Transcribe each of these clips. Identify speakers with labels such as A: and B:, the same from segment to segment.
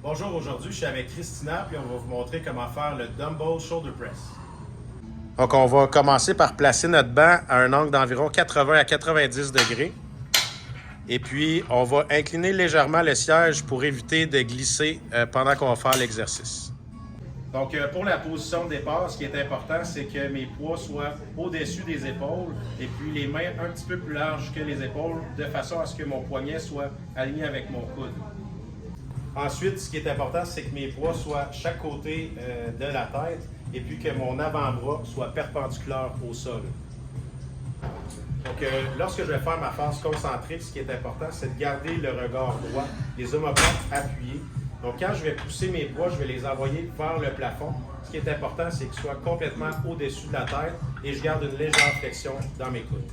A: Bonjour, aujourd'hui je suis avec Christina puis on va vous montrer comment faire le Dumbbell Shoulder Press. Donc on va commencer par placer notre banc à un angle d'environ 80 à 90 degrés. Et puis on va incliner légèrement le siège pour éviter de glisser pendant qu'on va faire l'exercice. Donc pour la position de départ, ce qui est important, c'est que mes poids soient au-dessus des épaules et puis les mains un petit peu plus larges que les épaules de façon à ce que mon poignet soit aligné avec mon coude. Ensuite, ce qui est important, c'est que mes poids soient chaque côté de la tête et puis que mon avant-bras soit perpendiculaire au sol. Donc, lorsque je vais faire ma phase concentrique, ce qui est important, c'est de garder le regard droit, les omoplates appuyés. Donc, quand je vais pousser mes poids, je vais les envoyer vers le plafond. Ce qui est important, c'est qu'ils soient complètement au-dessus de la tête et je garde une légère flexion dans mes coudes.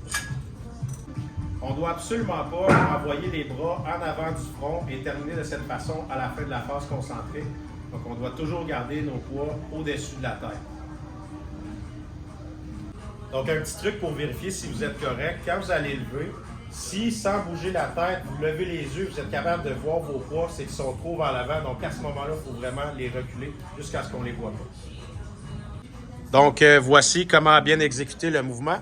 A: On ne doit absolument pas envoyer les bras en avant du front et terminer de cette façon à la fin de la phase concentrique. Donc, on doit toujours garder nos poids au-dessus de la tête. Donc, un petit truc pour vérifier si vous êtes correct, quand vous allez lever, si sans bouger la tête, vous levez les yeux, vous êtes capable de voir vos poids, c'est qu'ils sont trop vers l'avant. Donc, à ce moment-là, il faut vraiment les reculer jusqu'à ce qu'on ne les voit pas. Donc, voici comment bien exécuter le mouvement.